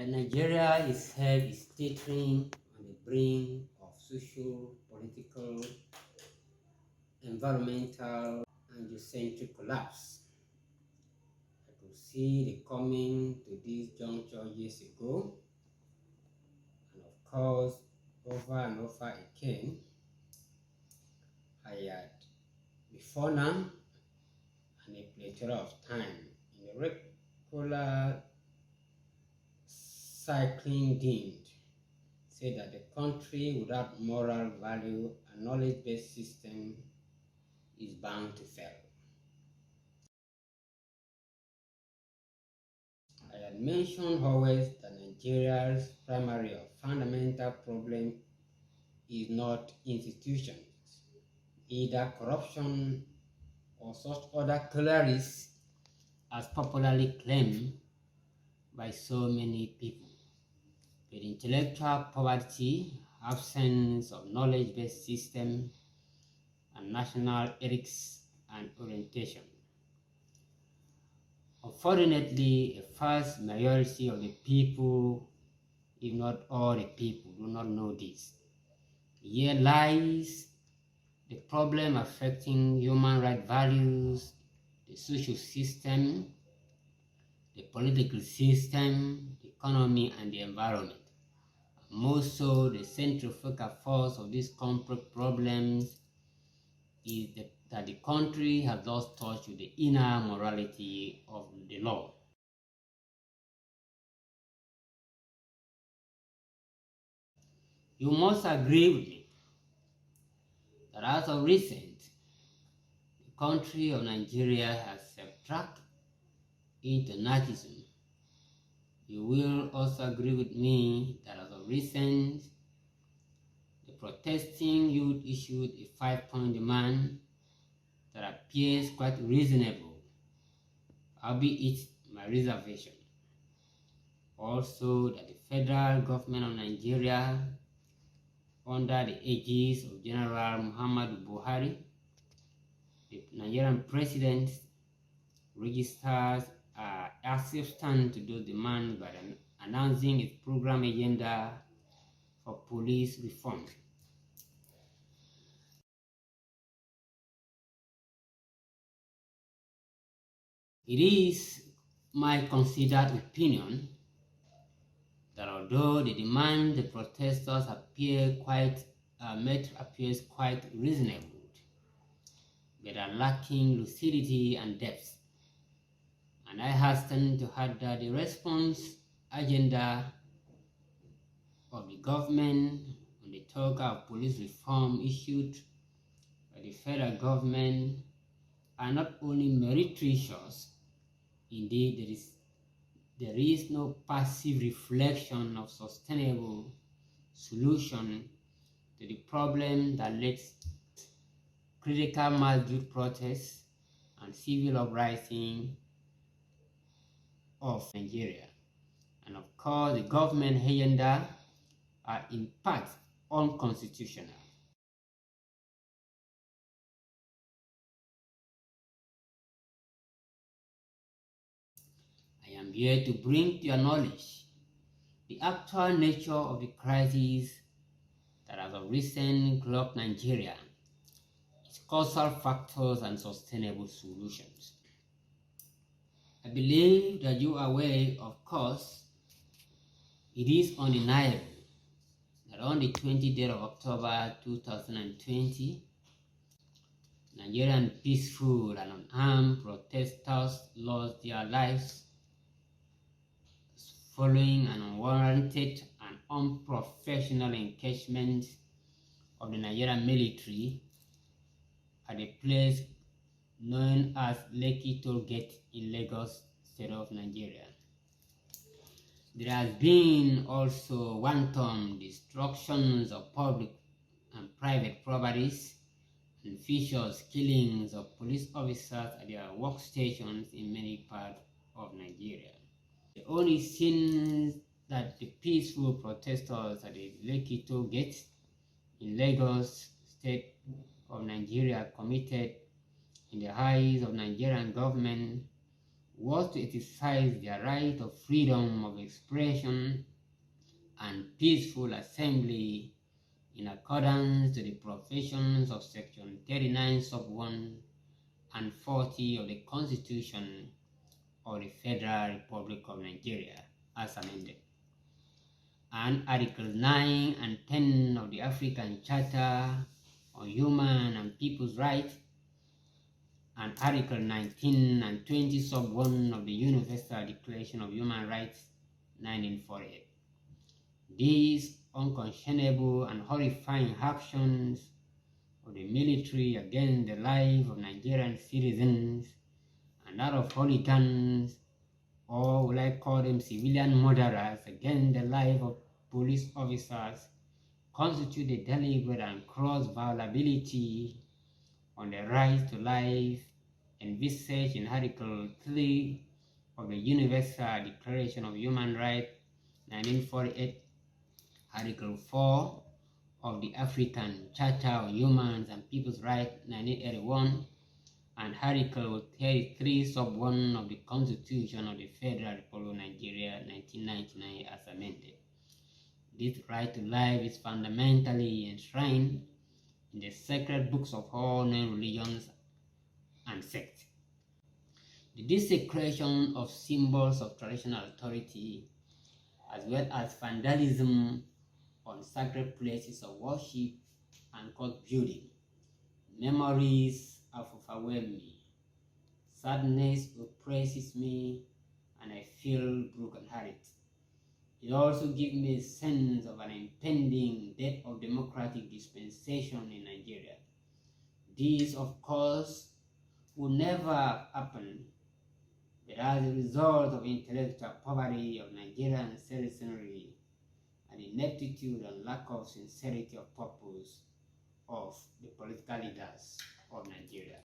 Nigeria itself is teetering on the brink of social, political, environmental, and geocentric collapse. I could see the coming to this juncture years ago, and of course, over and over again, I had before now and a plethora of time in a regular cycling deemed said that the country without moral value and knowledge-based system is bound to fail. I had mentioned always that Nigeria's primary or fundamental problem is not institutions, either corruption or such other colours as popularly claimed by so many people, but intellectual poverty, absence of knowledge-based system, and national ethics and orientation. Unfortunately, a vast majority of the people, if not all the people, do not know this. Here lies the problem affecting human rights values, the social system, the political system, the economy, and the environment. More so, the central focal force of these complex problems is that the country has lost touch with the inner morality of the law. You must agree with me that as of recent, the country of Nigeria has self-tracked into Nazism. You will also agree with me that as of recent, the protesting youth issued a 5-point demand that appears quite reasonable, albeit my reservation. Also, that the federal government of Nigeria, under the aegis of General Muhammadu Buhari, the Nigerian president, registers acceptance to those demands by announcing its program agenda for police reform. It is my considered opinion that although the demand the protesters appears quite reasonable, but are lacking lucidity and depth. And I hasten to add that the response agenda of the government on the talk of police reform issued by the federal government are not only meretricious, indeed there is no passive reflection of sustainable solution to the problem that leads critical mass youth protests and civil uprising of Nigeria. And of course, the government agenda are in part unconstitutional. I am here to bring to your knowledge the actual nature of the crisis that has of recent clocked Nigeria, its causal factors and sustainable solutions. I believe that you are aware, of course, it is undeniable that on the 20th of October 2020, Nigerian peaceful and unarmed protesters lost their lives following an unwarranted and unprofessional engagement of the Nigerian military at a place known as Lekki Toll Gate in Lagos, state of Nigeria. There has been also wanton destructions of public and private properties and vicious killings of police officers at their workstations in many parts of Nigeria. The only sin that the peaceful protesters at the Lekki Toll Gate in Lagos, state of Nigeria committed in the eyes of Nigerian government was to exercise their right of freedom of expression and peaceful assembly in accordance to the provisions of Section 39 sub 1 and 40 of the Constitution of the Federal Republic of Nigeria as amended, and Articles 9 and 10 of the African Charter on Human and People's Rights, and Article 19 and 20 sub 1 of the Universal Declaration of Human Rights 1948. These unconscionable and horrifying actions of the military against the life of Nigerian citizens and that of hooligans, or will I call them civilian murderers, against the life of police officers, constitute a deliberate and gross vulnerability on the right to life envisaged in Article 3 of the Universal Declaration of Human Rights 1948, Article 4 of the African Charter on Human and People's Rights 1981, and Article 33 sub 1 of the Constitution of the Federal Republic of Nigeria 1999 as amended. This right to life is fundamentally enshrined in the sacred books of all known religions and sects. The desecration of symbols of traditional authority, as well as vandalism on sacred places of worship and cult building, memories have overwhelmed me. Sadness oppresses me, and I feel brokenhearted. It also gives me a sense of an impending death of democratic dispensation in Nigeria. This, of course, would never happen, but as a result of intellectual poverty of Nigerian citizenry and ineptitude and lack of sincerity of purpose of the political leaders of Nigeria.